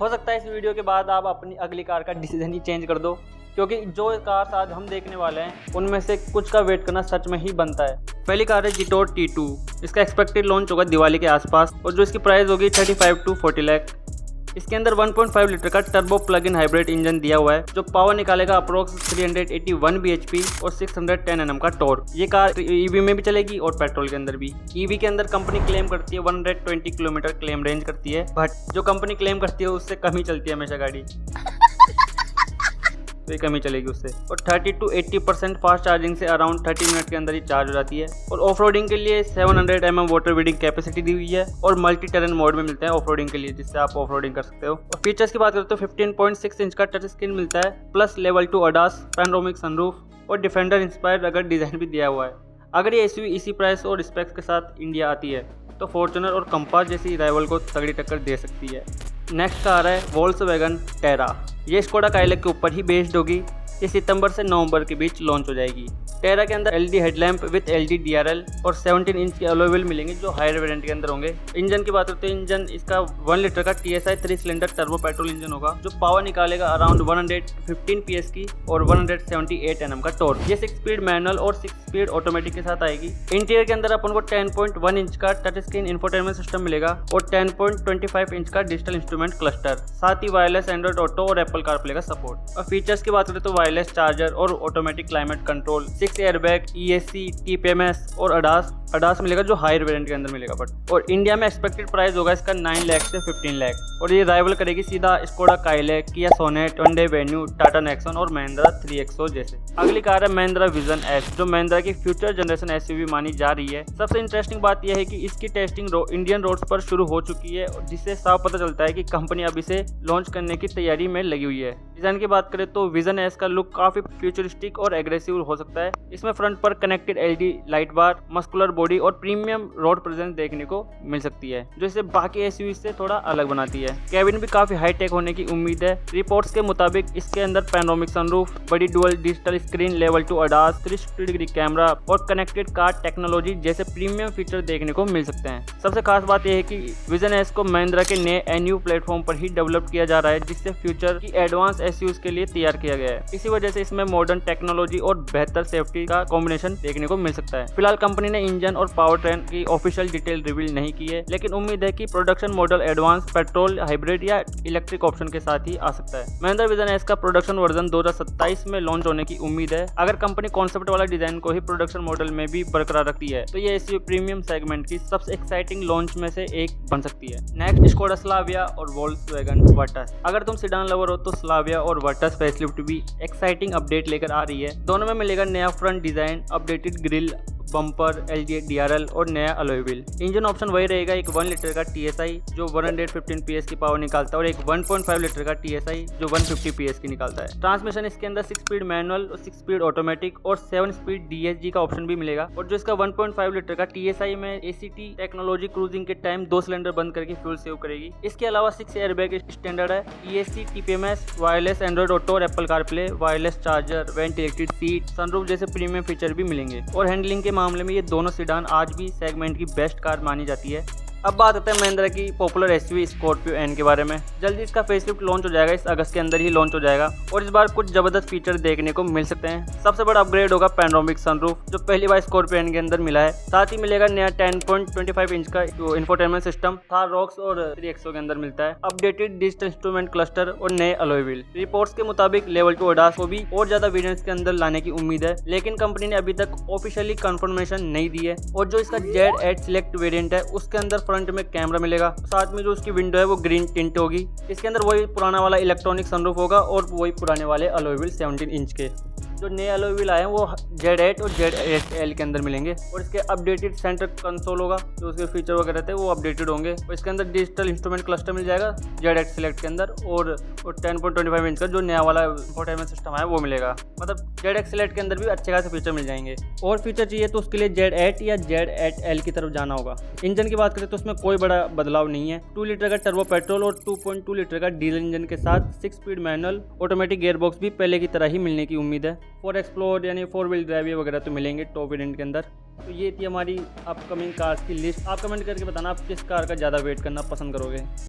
हो सकता है इस वीडियो के बाद आप अपनी अगली कार का डिसीजन ही चेंज कर दो, क्योंकि जो कार्स आज हम देखने वाले हैं उनमें से कुछ का वेट करना सच में ही बनता है। पहली कार है जिटोर T2। इसका एक्सपेक्टेड लॉन्च होगा दिवाली के आसपास और जो इसकी प्राइस होगी 35 to 40 लाख। इसके अंदर 1.5 लीटर का turbo plug in hybrid engine दिया हुआ है जो पावर निकालेगा अप्रोक्स 381 bhp और 610 Nm का टॉर्क। ये कार ईवी में भी चलेगी और पेट्रोल के अंदर भी। ईवी के अंदर कंपनी क्लेम करती है 120 किलोमीटर क्लेम रेंज करती है, बट जो कंपनी क्लेम करती है उससे कम ही चलती है हमेशा गाड़ी, तो ये कम ही चलेगी उससे। और 30 to 80% फास्ट चार्जिंग से अराउंड 30 मिनट के अंदर ही चार्ज हो जाती है। और ऑफ रोडिंग के लिए 700 mm वाटर वीडिंग कैपेसिटी दी हुई है और मल्टी टेरेन मोड में मिलता है ऑफ रोडिंग के लिए, जिससे आप ऑफ रोडिंग कर सकते हो। और फीचर्स की बात करें तो 15.6 इंच का टच स्क्रीन मिलता है, plus level 2 ADAS, panoramic sunroof और डिफेंडर इंस्पायर्ड अगर डिजाइन भी दिया हुआ है। अगर ये एसयूवी इसी प्राइस और स्पेक्स के साथ इंडिया आती है तो फॉर्च्यूनर और कंपास जैसी राइवल को तगड़ी टक्कर दे सकती है। नेक्स्ट कार है वोल्क्सवैगन टेरा। ये स्कोडा काइलैक के ऊपर ही बेस्ड होगी। ये सितंबर से नवंबर के बीच लॉन्च हो जाएगी। टेरा के अंदर LED headlamp with LED DRL और 17 इंच के अलॉय व्हील मिलेंगे जो हायर वेरिएंट के अंदर होंगे। इंजन की बात करते हैं, इंजन इसका 1 लीटर का TSI 3 cylinder turbo petrol engine होगा जो पावर निकालेगा अराउंड 115 PS की और 178 Nm का टॉर्क। ये 6 स्पीड मैनुअल और 6 स्पीड ऑटोमेटिक के साथ आएगी। इंटीरियर के अंदर अपन को 10.1 इंच का टच स्क्रीन इंफोटेनमेंट सिस्टम मिलेगा और 10.25 इंच का डिजिटल इंस्ट्रूमेंट क्लस्टर, साथ ही वायरलेस एंड्रॉइड ऑटो और एप्पल कारप्ले का सपोर्ट। और फीचर्स की बात करें तो वायरलेस चार्जर और automatic climate control, 6 airbag, ESC, TPMS और ADAS मिलेगा जो हायर वेरिएंट के अंदर मिलेगा। बट और इंडिया में एक्सपेक्टेड प्राइस होगा इसका 9 लाख से 15 लाख और ये राइवल करेगी सीधा Skoda Kylaq, Kia Sonet, hyundai Venue, Tata Nexon और महिंद्रा 3XO जैसे। अगली कार है महिंद्रा विजन S जो महिंद्रा की फ्यूचर जनरेशन एसयूवी मानी जा रही है। सबसे इंटरेस्टिंग बात यह है कि इसकी टेस्टिंग इंडियन रोड्स पर शुरू हो चुकी है, जिससे साफ पता चलता है कि कंपनी अब इसे लॉन्च करने की तैयारी में लगी हुई है। डिजाइन की बात करें तो विजन S का लुक काफी फ्यूचरिस्टिक और एग्रेसिव हो सकता है। इसमें फ्रंट पर कनेक्टेड LED लाइट बार, मस्कुलर बॉडी और प्रीमियम रोड प्रेजेंस देखने को मिल सकती है जो इसे बाकी एसयूवी से थोड़ा अलग बनाती है। केबिन भी काफी हाई टेक होने की उम्मीद है। रिपोर्ट्स के मुताबिक इसके अंदर पैनोरामिक सनरूफ, बड़ी dual digital screen, level 2 ADAS, 360 degree camera और कनेक्टेड कार टेक्नोलॉजी जैसे प्रीमियम फीचर देखने को मिल सकते हैं। सबसे खास बात यह है कि विजन S को महिंद्रा के नए NU प्लेटफॉर्म पर ही डेवलप किया जा रहा है, जिससे फ्यूचर की एडवांस एसयूवीज के लिए तैयार किया गया है। इसी वजह से इसमें मॉडर्न टेक्नोलॉजी और बेहतर सेफ्टी का कॉम्बिनेशन देखने को मिल सकता है। फिलहाल कंपनी ने इंजन और पावर ट्रेन की ऑफिशियल डिटेल रिवील नहीं की है, लेकिन उम्मीद है कि production model advance petrol, hybrid या इलेक्ट्रिक ऑप्शन के साथ ही आ सकता है। महिंद्रा विजन S का प्रोडक्शन वर्जन 2027 में लॉन्च होने की उम्मीद है। अगर कंपनी कॉन्सेप्ट वाला डिजाइन को ही प्रोडक्शन मॉडल में भी बरकरार रखती है तो ये एसयूवी प्रीमियम सेगमेंट की सबसे एक्साइटिंग लॉन्च में से एक बन सकती है। नेक्स्ट स्कोडा स्लाविया और वोल्क्सवैगन वर्टस। अगर तुम सेडान लवर हो तो स्लाविया और वर्टस फेसलिफ्ट भी एक्साइटिंग अपडेट लेकर आ रही है। दोनों में मिलेगा नया front design, updated grill, bumper, LG DRL और नया अलॉय व्हील। इंजन ऑप्शन वही रहेगा, एक 1 लीटर का TSI जो 115 PS की पावर निकालता है और एक 1.5 लीटर का TSI जो 150 PS की निकालता है। ट्रांसमिशन इसके अंदर 6 स्पीड मैनुअल और 6 स्पीड ऑटोमेटिक और 7 स्पीड DSG का ऑप्शन भी मिलेगा। और जो इसका 1.5 लीटर का TSI में ACT टेक्नोलॉजी क्रूजिंग के टाइम 2 सिलेंडर बंद करके फ्यूल सेव करेगी। इसके अलावा 6 एयरबैग स्टैंडर्ड है, ESC, TPMS, wireless Android Auto और Apple CarPlay, wireless charger, ventilated seat, sunroof जैसे प्रीमियम फीचर भी मिलेंगे। और हैंडलिंग के मामले में ये दोनों सेडान आज भी सेगमेंट की बेस्ट कार मानी जाती है। अब बात करते हैं महिंद्रा की पॉपुलर एसयूवी स्कॉर्पियो एन के बारे में। जल्दी इसका फेसलिफ्ट लॉन्च हो जाएगा, इस अगस्त के अंदर ही लॉन्च हो जाएगा और इस बार कुछ जबरदस्त फीचर देखने को मिल सकते हैं। सबसे बड़ा अपग्रेड होगा पैनोरामिक सनरूफ जो पहली बार स्कॉर्पियो एन के अंदर मिला है। साथ ही मिलेगा नया 10.25 इंच का इंफोटेनमेंट सिस्टम, थार रॉक्स और 3XO के अंदर मिलता है। अपडेटेड डिजिटल इंस्ट्रूमेंट क्लस्टर और नए अलॉय व्हील। रिपोर्ट्स के मुताबिक लेवल 2 ADAS को भी और ज्यादा वेरिएंट्स के अंदर लाने की उम्मीद है, लेकिन कंपनी ने अभी तक ऑफिशियली कंफर्मेशन नहीं दी है। और जो इसका Z8 सिलेक्ट वेरिएंट है उसके अंदर फ्रंट में कैमरा मिलेगा, साथ में जो उसकी विंडो है वो ग्रीन टिंट होगी। इसके अंदर वही पुराना वाला इलेक्ट्रॉनिक सनरूफ होगा और वही पुराने वाले अलॉय व्हील 17 इंच के। जो नए अलॉय व्हील आए हैं वो Z8 और Z8L के अंदर मिलेंगे और इसके अपडेटेड सेंटर कंसोल होगा, जो उसके फीचर वगैरह थे वो अपडेटेड होंगे। और इसके अंदर डिजिटल इंस्ट्रूमेंट क्लस्टर मिल जाएगा Z8 सिलेक्ट के अंदर और 10.25 इंच का जो नया वाला इंफोटेनमेंट सिस्टम है वो मिलेगा। मतलब Z8 सिलेक्ट के अंदर भी अच्छे खासे फीचर मिल जाएंगे। और फीचर चाहिए तो उसके लिए Z8 या Z8L की तरफ जाना होगा। इंजन की बात करें तो उसमें कोई बड़ा बदलाव नहीं है। 2 लीटर का टर्बो पेट्रोल और 2.2 लीटर का डीजल इंजन के साथ 6 स्पीड मैनुअल, ऑटोमेटिक गियरबॉक्स भी पहले की तरह ही मिलने की उम्मीद है। 4 एक्सप्लोर यानी 4 व्हील ड्राइव वगैरह तो मिलेंगे टॉप वेरिएंट के अंदर। तो ये थी हमारी अपकमिंग कार्स की लिस्ट। आप कमेंट करके बताना आप किस कार का ज़्यादा वेट करना पसंद करोगे।